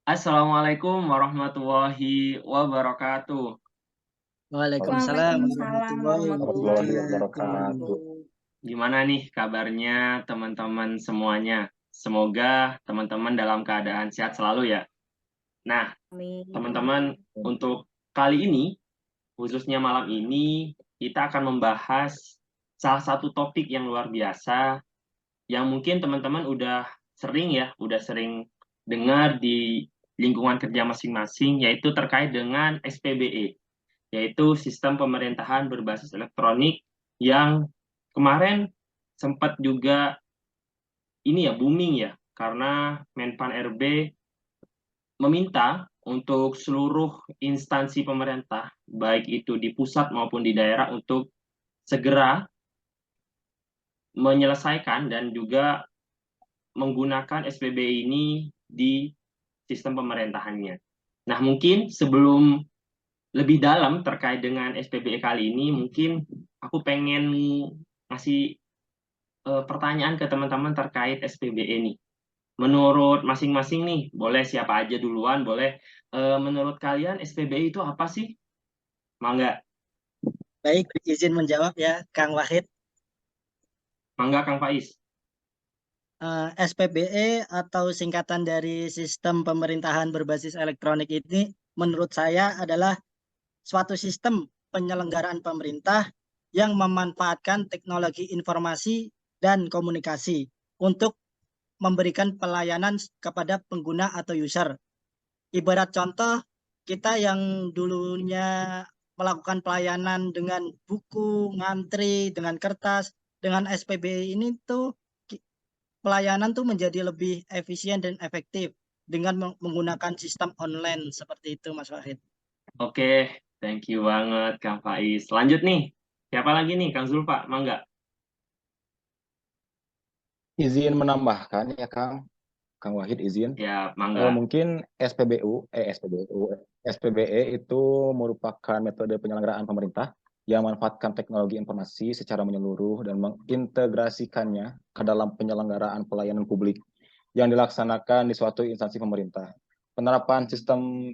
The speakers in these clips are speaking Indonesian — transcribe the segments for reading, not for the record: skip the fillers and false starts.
Assalamualaikum warahmatullahi wabarakatuh. Waalaikumsalam Waalaikumsalam warahmatullahi warahmatullahi Warahmatullahi wabarakatuh. wabarakatuh. wabarakatuh. Gimana nih kabarnya teman-teman semuanya? Semoga teman-teman dalam keadaan sehat selalu ya. Nah, Amin. teman-teman, untuk kali ini, khususnya malam ini, kita akan membahas salah satu topik yang luar biasa yang mungkin teman-teman udah sering dengar di lingkungan kerja masing-masing, yaitu terkait dengan SPBE, yaitu sistem pemerintahan berbasis elektronik yang kemarin sempat juga ini ya booming ya, karena Menpan RB meminta untuk seluruh instansi pemerintah, baik itu di pusat maupun di daerah, untuk segera menyelesaikan dan juga menggunakan SPBI ini di sistem pemerintahannya. Nah, mungkin sebelum lebih dalam terkait dengan SPBE kali ini, mungkin aku pengen ngasih pertanyaan ke teman-teman terkait SPBE nih. Menurut masing-masing nih, boleh siapa aja duluan, boleh. Menurut kalian SPBE itu apa sih? Mangga, Baik, izin menjawab ya, Kang Wahid. mangga Kang Faiz. SPBE atau singkatan dari Sistem Pemerintahan Berbasis Elektronik ini menurut saya adalah suatu sistem penyelenggaraan pemerintah yang memanfaatkan teknologi informasi dan komunikasi untuk memberikan pelayanan kepada pengguna atau user. Ibarat contoh, kita yang dulunya melakukan pelayanan dengan buku, ngantri, dengan kertas, dengan SPBI ini tuh pelayanan tuh menjadi lebih efisien dan efektif dengan menggunakan sistem online seperti itu, Mas Wahid. Oke, thank you banget Kang Faiz. Lanjut nih, siapa lagi nih Kang Zulfa? Mangga. Izin menambahkan ya Kang Wahid izin. Ya, mangga. Mungkin SPBE itu merupakan metode penyelenggaraan pemerintah yang memanfaatkan teknologi informasi secara menyeluruh dan mengintegrasikannya ke dalam penyelenggaraan pelayanan publik yang dilaksanakan di suatu instansi pemerintah. Penerapan sistem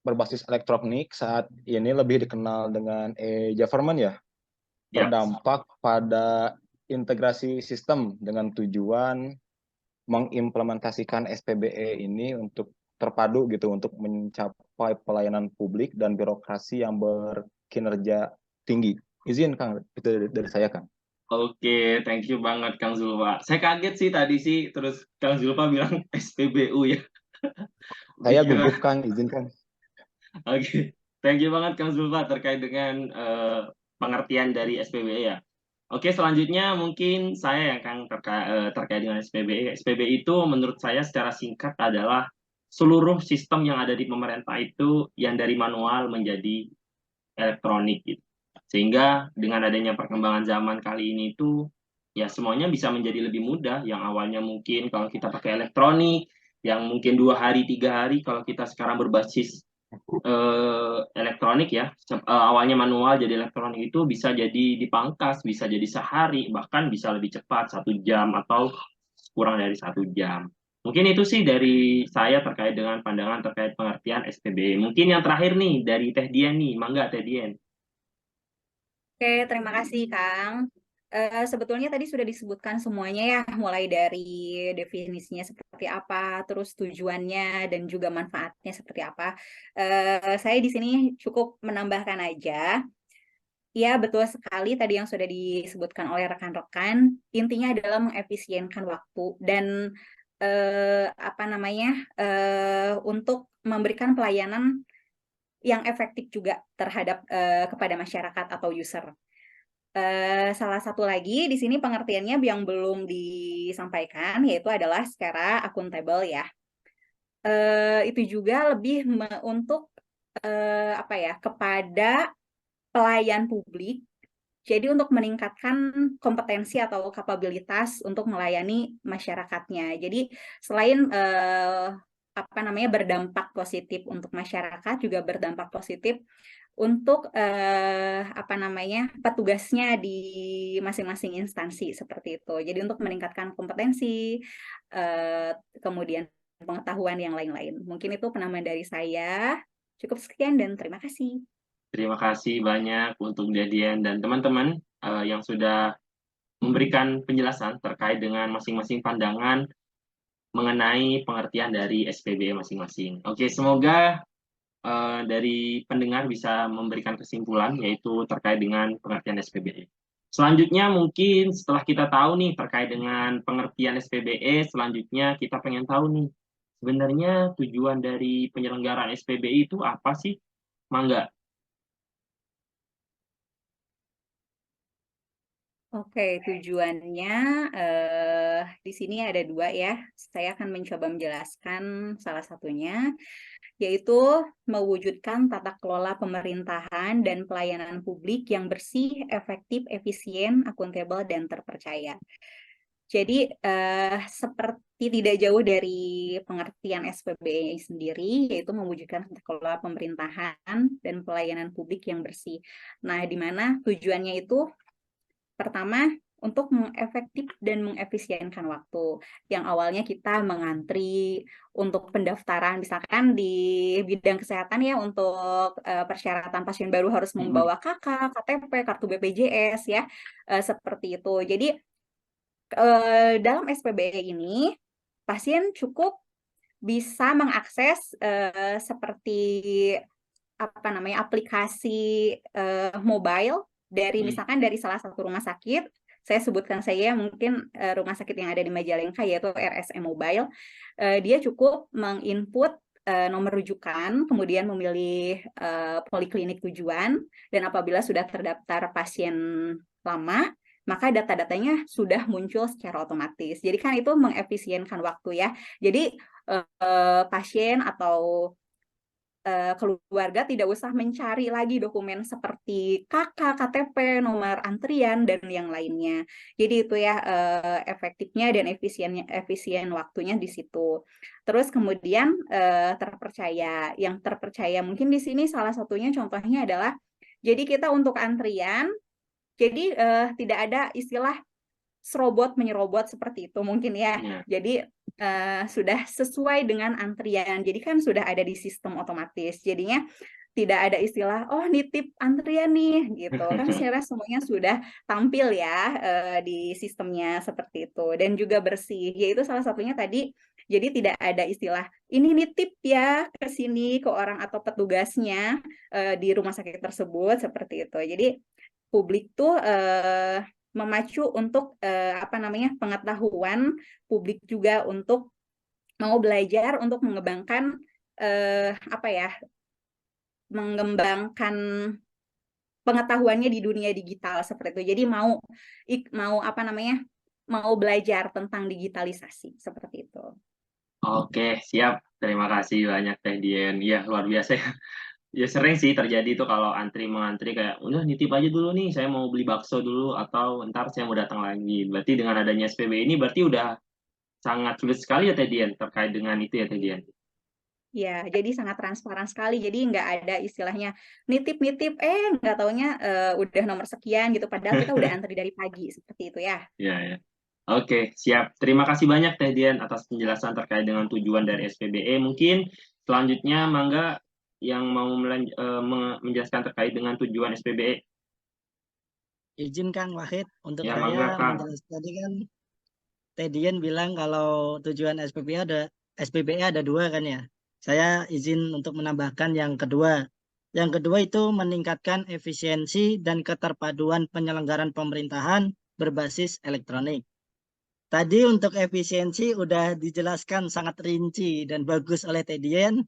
berbasis elektronik saat ini lebih dikenal dengan e-government ya, Ya, berdampak pada integrasi sistem dengan tujuan mengimplementasikan SPBE ini untuk terpadu gitu untuk mencapai pelayanan publik dan birokrasi yang berkinerja tinggi. Izin Kang, itu dari saya Kang. oke, thank you banget Kang Zulfa. Saya kaget sih tadi sih, terus Kang Zulfa bilang SPBU ya. Saya Dikira. gugup Kang, izin Kang. Oke, thank you banget Kang Zulfa terkait dengan pengertian dari SPBE ya. Oke, selanjutnya mungkin saya yang Kang terkait dengan SPBE. SPBE itu menurut saya secara singkat adalah seluruh sistem yang ada di pemerintah itu yang dari manual menjadi elektronik gitu. Sehingga dengan adanya perkembangan zaman kali ini itu ya semuanya bisa menjadi lebih mudah. Yang awalnya mungkin kalau kita pakai elektronik, yang mungkin 2 hari 3 hari, kalau kita sekarang berbasis elektronik ya, awalnya manual jadi elektronik, itu bisa jadi dipangkas, bisa jadi sehari, bahkan bisa lebih cepat 1 jam atau kurang dari 1 jam. Mungkin itu sih dari saya terkait dengan pandangan terkait pengertian SPB. Mungkin yang terakhir nih dari Teh Dian nih, mangga Teh Dian. Oke, terima kasih Kang. Sebetulnya tadi sudah disebutkan semuanya ya, mulai dari definisinya seperti apa, terus tujuannya dan juga manfaatnya seperti apa. Saya di sini cukup menambahkan aja. Ya, betul sekali tadi yang sudah disebutkan oleh rekan-rekan. Intinya adalah mengefisienkan waktu dan apa namanya untuk memberikan pelayanan yang efektif juga terhadap kepada masyarakat atau user. Salah satu lagi di sini pengertiannya yang belum disampaikan yaitu adalah secara akuntabel ya. Itu juga lebih untuk apa ya, kepada pelayan publik. Jadi untuk meningkatkan kompetensi atau kapabilitas untuk melayani masyarakatnya. Jadi selain apa namanya berdampak positif untuk masyarakat, juga berdampak positif untuk apa namanya petugasnya di masing-masing instansi seperti itu. Jadi untuk meningkatkan kompetensi, kemudian pengetahuan yang lain-lain. Mungkin itu penambahan dari saya. Cukup sekian dan terima kasih. Terima kasih banyak untuk Dedian dan teman-teman yang sudah memberikan penjelasan terkait dengan masing-masing pandangan mengenai pengertian dari SPBE masing-masing. Oke, semoga dari pendengar bisa memberikan kesimpulan yaitu terkait dengan pengertian SPBE. Selanjutnya mungkin setelah kita tahu nih terkait dengan pengertian SPBE, selanjutnya kita pengen tahu nih sebenarnya tujuan dari penyelenggaraan SPBE itu apa sih? Mangga. Oke, tujuannya di sini ada 2 ya. Saya akan mencoba menjelaskan salah satunya, yaitu mewujudkan tata kelola pemerintahan dan pelayanan publik yang bersih, efektif, efisien, akuntabel, dan terpercaya. Jadi seperti tidak jauh dari pengertian SPBE sendiri, yaitu mewujudkan tata kelola pemerintahan dan pelayanan publik yang bersih. Nah, di mana tujuannya itu pertama, untuk mengefektif dan mengefisienkan waktu. Yang awalnya kita mengantri untuk pendaftaran, misalkan di bidang kesehatan ya, untuk persyaratan pasien baru harus membawa KK, KTP, kartu BPJS ya, seperti itu. Jadi dalam SPBE ini, pasien cukup bisa mengakses seperti aplikasi mobile dari misalkan dari salah satu rumah sakit. Saya sebutkan saja mungkin rumah sakit yang ada di Majalengka yaitu RSM Mobile. Dia cukup menginput nomor rujukan, kemudian memilih poliklinik tujuan, dan apabila sudah terdaftar pasien lama, maka data-datanya sudah muncul secara otomatis. Jadi kan itu mengefisienkan waktu ya. Jadi pasien atau keluarga tidak usah mencari lagi dokumen seperti KK, KTP, nomor antrian, dan yang lainnya. Jadi itu ya efektifnya dan efisien waktunya di situ. Terus kemudian terpercaya. Yang terpercaya mungkin di sini salah satunya contohnya adalah, jadi kita untuk antrian, jadi tidak ada istilah serobot menyerobot seperti itu mungkin ya. Jadi sudah sesuai dengan antrian. Jadi kan sudah ada di sistem otomatis. Jadinya tidak ada istilah nitip antrian nih gitu. Kan secara semuanya sudah tampil ya di sistemnya seperti itu, dan juga bersih. Yaitu salah satunya tadi. Jadi tidak ada istilah ini nitip ya ke sini ke orang atau petugasnya di rumah sakit tersebut seperti itu. Jadi publik tuh memacu untuk pengetahuan publik juga untuk mau belajar untuk mengembangkan mengembangkan pengetahuannya di dunia digital seperti itu. Jadi mau belajar tentang digitalisasi seperti itu. Oke, siap. Terima kasih banyak Teh Dien. Ya, luar biasa ya. Ya sering sih terjadi tuh kalau mengantri kayak udah nitip aja dulu nih, saya mau beli bakso dulu atau ntar saya mau datang lagi. Berarti dengan adanya SPB ini berarti udah sangat sulit sekali ya Teh Dien terkait dengan itu ya Teh Dien. Ya, jadi sangat transparan sekali. Jadi nggak ada istilahnya nitip-nitip, nggak taunya udah nomor sekian gitu. Padahal kita udah antri dari pagi seperti itu ya. Ya. Oke, siap. Terima kasih banyak Teh Dien atas penjelasan terkait dengan tujuan dari SPBE. Mungkin selanjutnya Mangga yang mau menjelaskan terkait dengan tujuan SPBE. Izin Kang Wahid untuk Ya, saya Mangga, Kang. menjelaskan. Tadi kan Teh Dien bilang kalau tujuan SPBE ada 2 kan ya. Saya izin untuk menambahkan yang kedua. Yang kedua itu meningkatkan efisiensi dan keterpaduan penyelenggaraan pemerintahan berbasis elektronik. Tadi untuk efisiensi udah dijelaskan sangat rinci dan bagus oleh Teh Dien.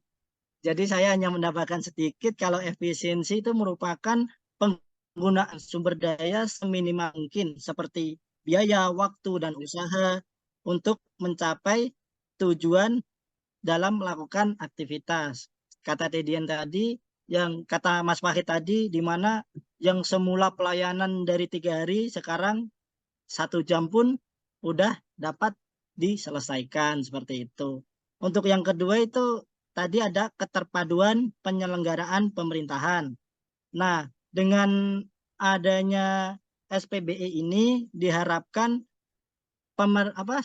Jadi saya hanya menambahkan sedikit kalau efisiensi itu merupakan penggunaan sumber daya seminimal mungkin seperti biaya, waktu, dan usaha untuk mencapai tujuan dalam melakukan aktivitas. Kata Teh Dien tadi, yang kata Mas Wahid tadi, di mana yang semula pelayanan dari 3 hari, sekarang 1 jam pun udah dapat diselesaikan seperti itu. Untuk yang kedua itu tadi ada keterpaduan penyelenggaraan pemerintahan. Nah, dengan adanya SPBE ini diharapkan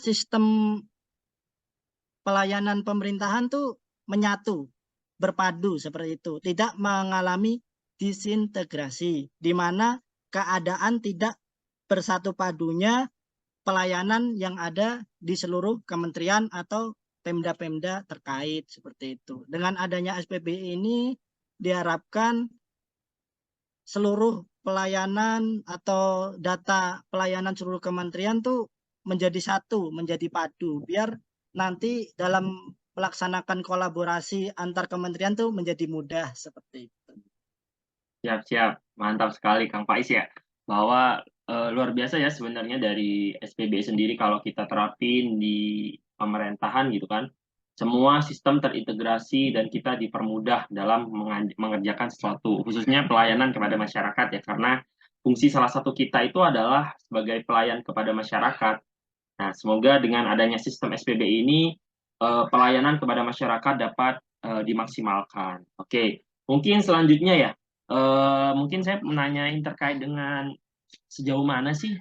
sistem pelayanan pemerintahan tuh menyatu, berpadu seperti itu, tidak mengalami disintegrasi, di mana keadaan tidak bersatu padunya pelayanan yang ada di seluruh kementerian atau pemda-pemda terkait seperti itu. Dengan adanya SPBI ini diharapkan seluruh pelayanan atau data pelayanan seluruh kementerian tuh menjadi satu, menjadi padu, biar nanti dalam melaksanakan kolaborasi antar kementerian tuh menjadi mudah seperti itu. Siap, mantap sekali Kang Faiz ya, bahwa luar biasa ya sebenarnya dari SPBI sendiri kalau kita terapin di pemerintahan gitu kan, semua sistem terintegrasi dan kita dipermudah dalam mengerjakan sesuatu, khususnya pelayanan kepada masyarakat ya, karena fungsi salah satu kita itu adalah sebagai pelayan kepada masyarakat. Nah, semoga dengan adanya sistem SPBI ini pelayanan kepada masyarakat dapat dimaksimalkan. Oke, mungkin selanjutnya ya, mungkin saya menanyain terkait dengan sejauh mana sih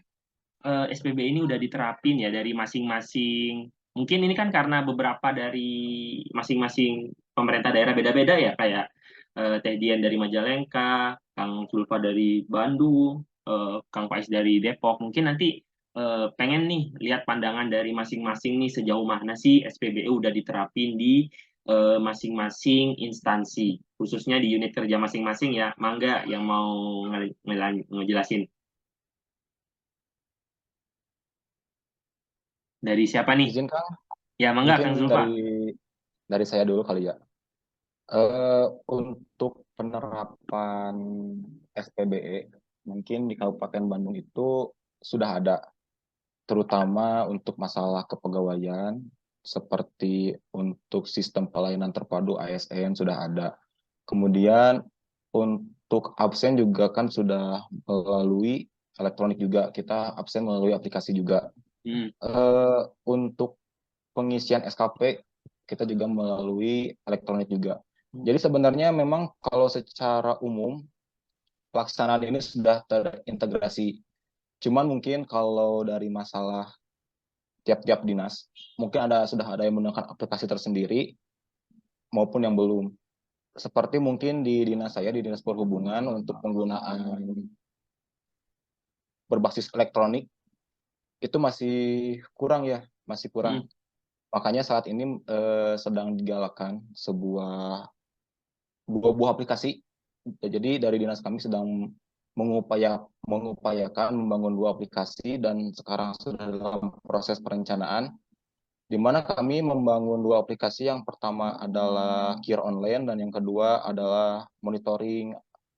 SPBI ini udah diterapin ya dari masing-masing. Mungkin ini kan karena beberapa dari masing-masing pemerintah daerah beda-beda ya, kayak Teh Dian dari Majalengka, Kang Zulfa dari Bandung, Kang Faiz dari Depok. Mungkin nanti pengen nih lihat pandangan dari masing-masing nih sejauh mana sih SPBU udah diterapin di masing-masing instansi, khususnya di unit kerja masing-masing ya. Mangga yang mau ngejelasin. Dari siapa nih? Izin Kang, Ya, mangga Kang mungkin Zulfa. dari saya dulu kali ya. Untuk penerapan SPBE, mungkin di Kabupaten Bandung itu sudah ada, terutama untuk masalah kepegawaian, seperti untuk sistem pelayanan terpadu ASN sudah ada. Kemudian untuk absen juga kan sudah melalui elektronik juga, kita absen melalui aplikasi juga. Untuk pengisian SKP kita juga melalui elektronik juga. Jadi sebenarnya memang kalau secara umum pelaksanaan ini sudah terintegrasi. Cuman mungkin kalau dari masalah tiap-tiap dinas, mungkin sudah ada yang menggunakan aplikasi tersendiri maupun yang belum. Seperti mungkin di dinas saya, di Dinas Perhubungan, untuk penggunaan berbasis elektronik itu masih kurang ya, masih kurang. Makanya saat ini sedang digalakkan sebuah buah aplikasi. Jadi dari dinas kami sedang mengupayakan membangun 2 aplikasi dan sekarang sudah dalam proses perencanaan, di mana kami membangun 2 aplikasi. Yang pertama adalah KIR Online dan yang kedua adalah monitoring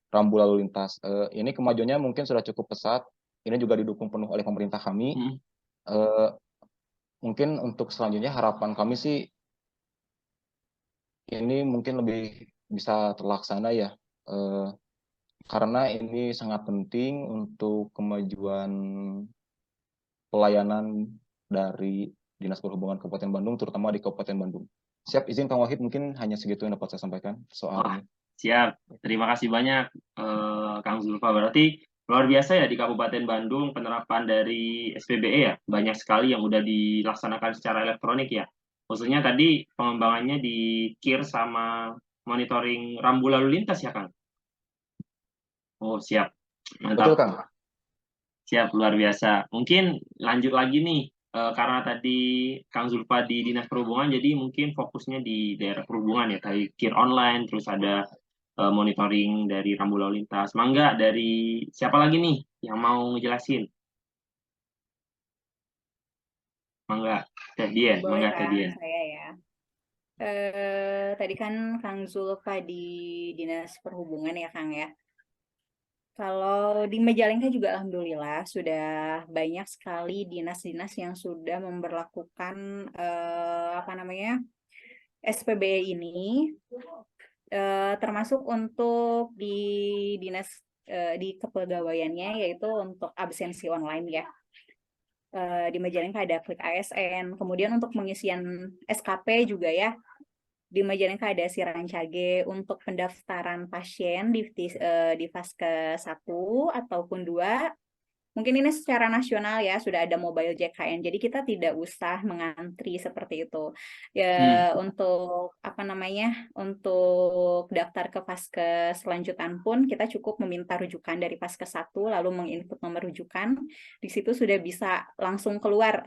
rambu lalu lintas. Ini kemajuannya mungkin sudah cukup pesat. Ini juga didukung penuh oleh pemerintah kami. Mungkin untuk selanjutnya harapan kami sih ini mungkin lebih bisa terlaksana ya, karena ini sangat penting untuk kemajuan pelayanan dari Dinas Perhubungan Kabupaten Bandung, terutama di Kabupaten Bandung. Siap, izin Kang Wahid, mungkin hanya segitu yang dapat saya sampaikan soal ini. Siap, terima kasih banyak Kang Zulfa. Berarti luar biasa ya di Kabupaten Bandung penerapan dari SPBE ya, banyak sekali yang udah dilaksanakan secara elektronik ya. Khususnya tadi pengembangannya di KIR sama monitoring rambu lalu lintas ya Kang. Oh siap, mantap. Betul Kang. Siap, luar biasa. Mungkin lanjut lagi nih, karena tadi Kang Zulfa di Dinas Perhubungan, jadi mungkin fokusnya di daerah perhubungan ya, tadi KIR online, terus ada monitoring dari rambu lalu lintas. Mangga dari siapa lagi nih yang mau ngejelasin? Mangga, Teh Dian, Boleh mangga Teh Kang, Dian. saya ya. Tadi kan Kang Zulfa di Dinas Perhubungan ya Kang ya. Kalau di Majalengka juga alhamdulillah sudah banyak sekali dinas-dinas yang sudah memberlakukan SPBE ini, termasuk untuk di dinas di kepegawaiannya, yaitu untuk absensi online ya. Di Majalengka ada Klik ASN, kemudian untuk pengisian SKP juga ya. Di Majalengka ada si Rancage untuk pendaftaran pasien di Vaskes 1 ataupun 2. Mungkin ini secara nasional ya, sudah ada mobile JKN, jadi kita tidak usah mengantri seperti itu. Ya, untuk apa namanya, untuk daftar ke Vaskes lanjutan pun kita cukup meminta rujukan dari Vaskes 1, lalu menginput nomor rujukan. Di situ sudah bisa langsung keluar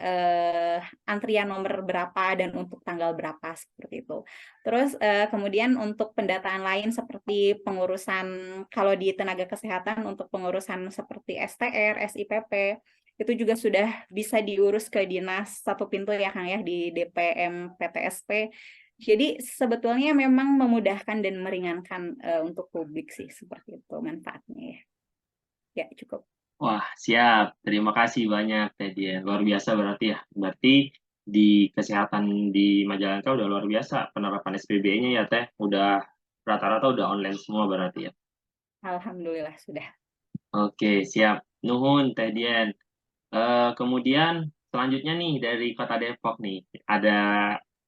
antrian nomor berapa dan untuk tanggal berapa seperti itu. Terus kemudian untuk pendataan lain seperti pengurusan, kalau di tenaga kesehatan untuk pengurusan seperti STR, SIPP, itu juga sudah bisa diurus ke dinas satu pintu ya Kang ya, di DPM PTSP. Jadi sebetulnya memang memudahkan dan meringankan untuk publik sih, seperti itu manfaatnya ya. Ya, cukup. Wah, siap. Terima kasih banyak, Teh Dian. Luar biasa berarti ya. Berarti di kesehatan di Majalengka udah luar biasa penerapan SPBE-nya ya, Teh. Udah rata-rata udah online semua berarti ya. Alhamdulillah sudah. Oke, siap. Nuhun, Teh Dian. Kemudian selanjutnya nih dari Kota Depok nih, ada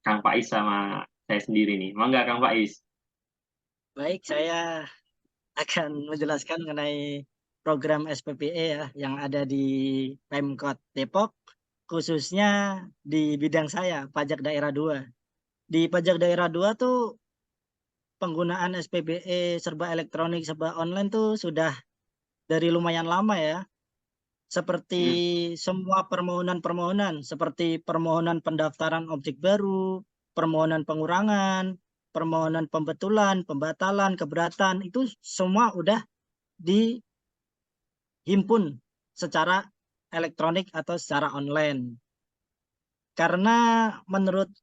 Kang Faiz sama saya sendiri nih. Mangga Kang Faiz. Baik, saya akan menjelaskan mengenai program SPBE ya yang ada di Pemkot Depok, khususnya di bidang saya, pajak daerah 2. Di pajak daerah 2 tuh penggunaan SPBE serba elektronik, serba online tuh sudah dari lumayan lama ya. Seperti semua permohonan-permohonan, seperti permohonan pendaftaran objek baru, permohonan pengurangan, permohonan pembetulan, pembatalan, keberatan, itu semua udah dihimpun secara elektronik atau secara online. Karena menurut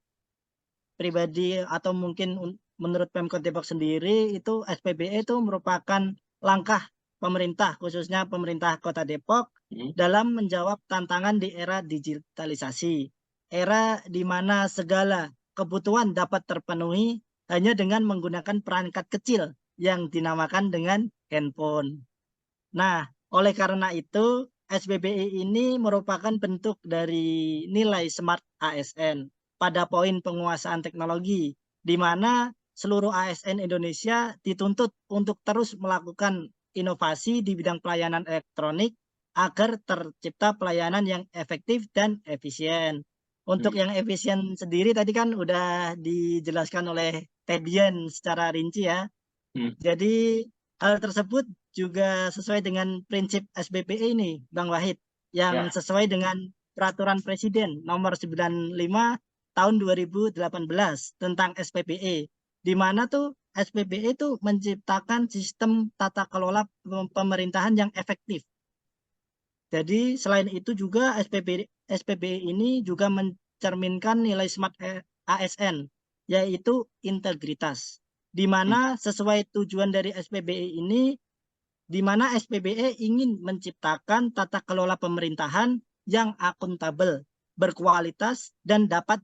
pribadi atau mungkin menurut Pemkot Depok sendiri, itu SPBE itu merupakan langkah pemerintah, khususnya pemerintah Kota Depok, dalam menjawab tantangan di era digitalisasi. Era di mana segala kebutuhan dapat terpenuhi hanya dengan menggunakan perangkat kecil yang dinamakan dengan handphone. Nah, oleh karena itu, SPBE ini merupakan bentuk dari nilai Smart ASN pada poin penguasaan teknologi, di mana seluruh ASN Indonesia dituntut untuk terus melakukan inovasi di bidang pelayanan elektronik agar tercipta pelayanan yang efektif dan efisien. Untuk yang efisien sendiri tadi kan udah dijelaskan oleh Teh Dian secara rinci ya. Jadi hal tersebut juga sesuai dengan prinsip SBBE ini, Bang Wahid, yang sesuai dengan Peraturan Presiden Nomor 95 Tahun 2018 tentang SPBE, di mana tuh SPBE itu menciptakan sistem tata kelola pemerintahan yang efektif. Jadi selain itu juga SPBE ini juga mencerminkan nilai Smart ASN, yaitu integritas, di mana sesuai tujuan dari SPBE ini, di mana SPBE ingin menciptakan tata kelola pemerintahan yang akuntabel, berkualitas, dan dapat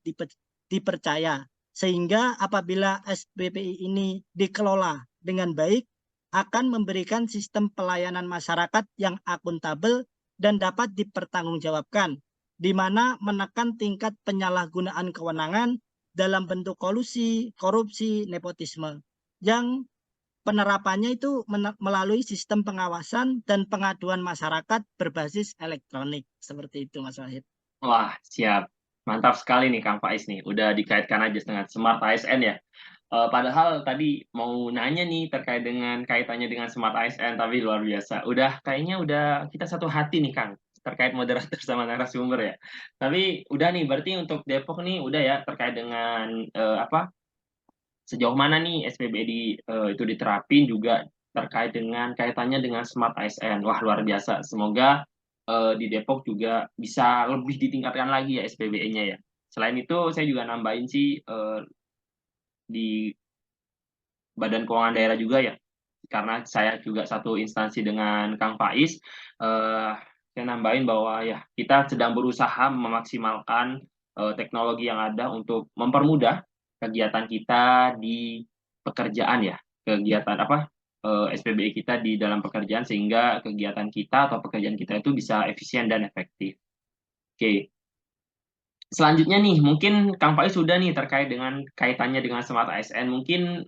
dipercaya. Sehingga apabila SPBE ini dikelola dengan baik, akan memberikan sistem pelayanan masyarakat yang akuntabel dan dapat dipertanggungjawabkan, di mana menekan tingkat penyalahgunaan kewenangan dalam bentuk kolusi, korupsi, nepotisme, yang penerapannya itu melalui sistem pengawasan dan pengaduan masyarakat berbasis elektronik. Seperti itu, Mas Wahid. Wah, siap. Mantap sekali nih Kang Faiz nih. Udah dikaitkan aja dengan Smart ASN ya. Padahal tadi mau nanya nih terkait dengan kaitannya dengan Smart ASN, tapi luar biasa. Kayaknya udah kita satu hati nih Kang, terkait moderator sama narasumber ya. Tapi udah nih, berarti untuk Depok nih udah ya terkait dengan sejauh mana nih SPBE itu diterapin juga terkait dengan kaitannya dengan Smart ASN. Wah, luar biasa. Semoga di Depok juga bisa lebih ditingkatkan lagi ya SPBE-nya ya. Selain itu, saya juga nambahin sih di Badan Keuangan Daerah juga ya, karena saya juga satu instansi dengan Kang Faiz, saya nambahin bahwa ya kita sedang berusaha memaksimalkan teknologi yang ada untuk mempermudah kegiatan kita di pekerjaan ya, kegiatan SPBE kita di dalam pekerjaan, sehingga kegiatan kita atau pekerjaan kita itu bisa efisien dan efektif. Oke. Selanjutnya nih, mungkin Kang Faiz sudah nih terkait dengan kaitannya dengan Smart ASN. Mungkin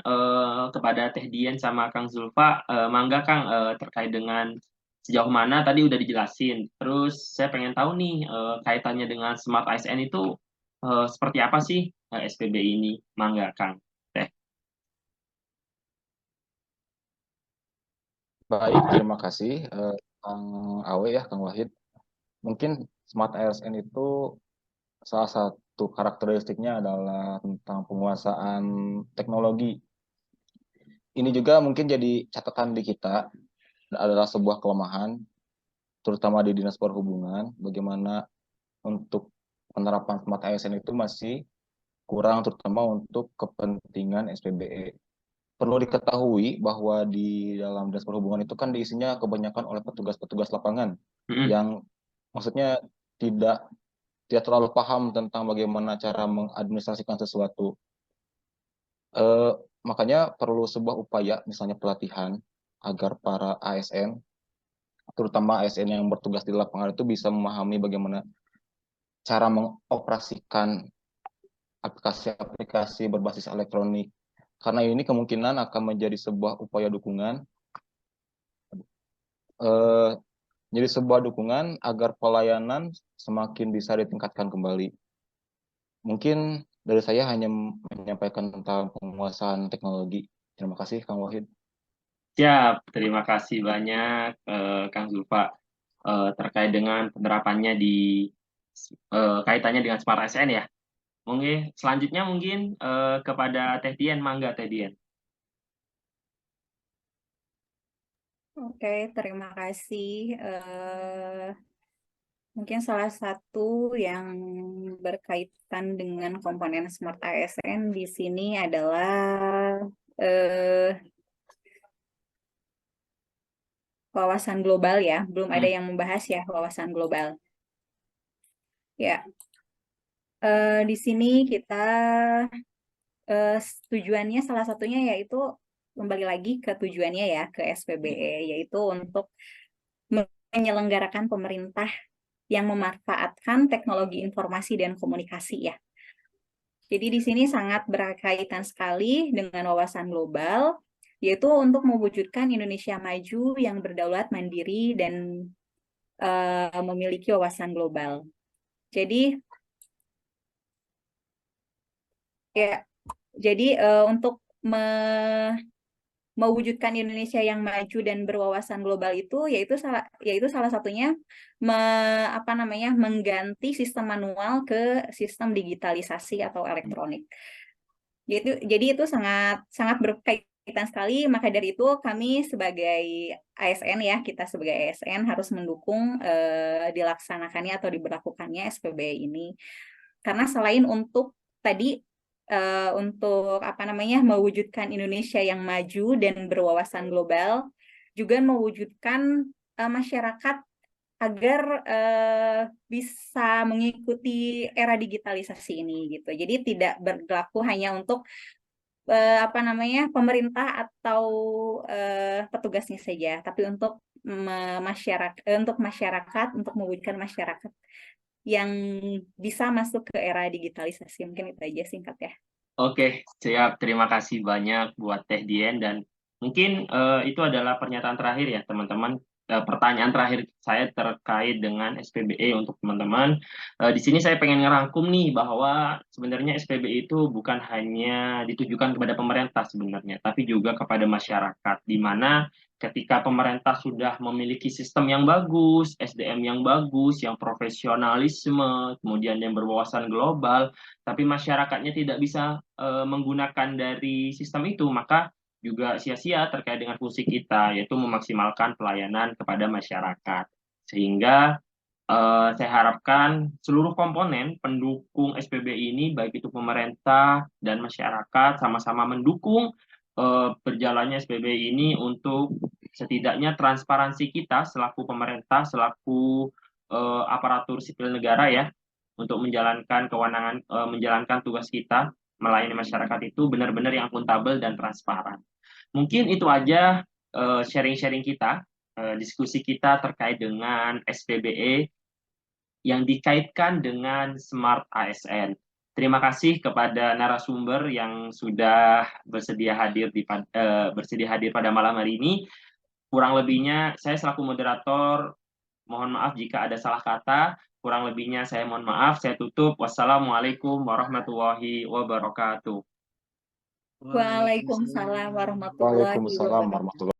kepada Teh Dian sama Kang Zulfa, mangga Kang terkait dengan sejauh mana tadi udah dijelasin. Terus saya pengen tahu nih kaitannya dengan Smart ASN itu seperti apa sih SPB ini? Mangga, Kang. Teh. Baik, terima kasih Kang Awe ya, Kang Wahid. Mungkin Smart ASN itu salah satu karakteristiknya adalah tentang penguasaan teknologi. Ini juga mungkin jadi catatan di kita, adalah sebuah kelemahan, terutama di Dinas Perhubungan, bagaimana untuk penerapan Smart ASN itu masih kurang, terutama untuk kepentingan SPBE. Perlu diketahui bahwa di dalam Dinas Perhubungan itu kan diisinya kebanyakan oleh petugas-petugas lapangan yang maksudnya tidak terlalu paham tentang bagaimana cara mengadministrasikan sesuatu. Makanya perlu sebuah upaya, misalnya pelatihan, agar para ASN, terutama ASN yang bertugas di lapangan itu bisa memahami bagaimana cara mengoperasikan aplikasi-aplikasi berbasis elektronik. Karena ini kemungkinan akan menjadi sebuah upaya dukungan, jadi sebuah dukungan agar pelayanan semakin bisa ditingkatkan kembali. Mungkin dari saya hanya menyampaikan tentang penguasaan teknologi. Terima kasih, Kang Wahid. Siap, terima kasih banyak Kang Zulfa terkait dengan penerapannya di kaitannya dengan Smart ASN ya. Mungkin selanjutnya mungkin kepada Teh Dian, mangga Teh Dian. Oke, terima kasih. Mungkin salah satu yang berkaitan dengan komponen Smart ASN di sini adalah wawasan global ya. Belum ada yang membahas ya wawasan global. Ya, di sini kita tujuannya salah satunya yaitu kembali lagi ke tujuannya ya, ke SPBE, yaitu untuk menyelenggarakan pemerintah yang memanfaatkan teknologi informasi dan komunikasi ya. Jadi di sini sangat berkaitan sekali dengan wawasan global, yaitu untuk mewujudkan Indonesia maju yang berdaulat mandiri dan memiliki wawasan global. Jadi ya, jadi untuk mewujudkan Indonesia yang maju dan berwawasan global itu yaitu salah satunya mengganti sistem manual ke sistem digitalisasi atau elektronik. Jadi itu sangat sangat berkaitan sekali, maka dari itu kami sebagai ASN ya, kita sebagai ASN harus mendukung dilaksanakannya atau diberlakukannya SPBE ini. Karena selain untuk tadi untuk mewujudkan Indonesia yang maju dan berwawasan global, juga mewujudkan masyarakat agar bisa mengikuti era digitalisasi ini gitu. Jadi tidak berlaku hanya untuk pemerintah atau petugasnya saja, tapi untuk masyarakat, untuk mewujudkan masyarakat yang bisa masuk ke era digitalisasi. Mungkin itu aja singkat ya. Oke, siap. Terima kasih banyak buat Teh Dien, dan mungkin itu adalah pernyataan terakhir ya teman-teman. Pertanyaan terakhir saya terkait dengan SPBE untuk teman-teman. Di sini saya pengen ngerangkum nih bahwa sebenarnya SPBE itu bukan hanya ditujukan kepada pemerintah sebenarnya, tapi juga kepada masyarakat, di mana ketika pemerintah sudah memiliki sistem yang bagus, SDM yang bagus, yang profesionalisme, kemudian yang berwawasan global, tapi masyarakatnya tidak bisa menggunakan dari sistem itu, maka juga sia-sia terkait dengan fungsi kita, yaitu memaksimalkan pelayanan kepada masyarakat. Sehingga saya harapkan seluruh komponen pendukung SPBE ini, baik itu pemerintah dan masyarakat, sama-sama mendukung berjalannya SPBE ini untuk setidaknya transparansi kita selaku pemerintah, selaku aparatur sipil negara ya, untuk menjalankan kewenangan, menjalankan tugas kita melayani masyarakat itu benar-benar yang akuntabel dan transparan. Mungkin itu aja sharing-sharing kita, diskusi kita terkait dengan SPBE yang dikaitkan dengan Smart ASN. Terima kasih kepada narasumber yang sudah bersedia hadir pada malam hari ini. Kurang lebihnya saya selaku moderator mohon maaf jika ada salah kata. Kurang lebihnya saya mohon maaf. Saya tutup. Wassalamualaikum warahmatullahi wabarakatuh. Waalaikumsalam warahmatullahi Waalaikumsalam wabarakatuh. warahmatullahi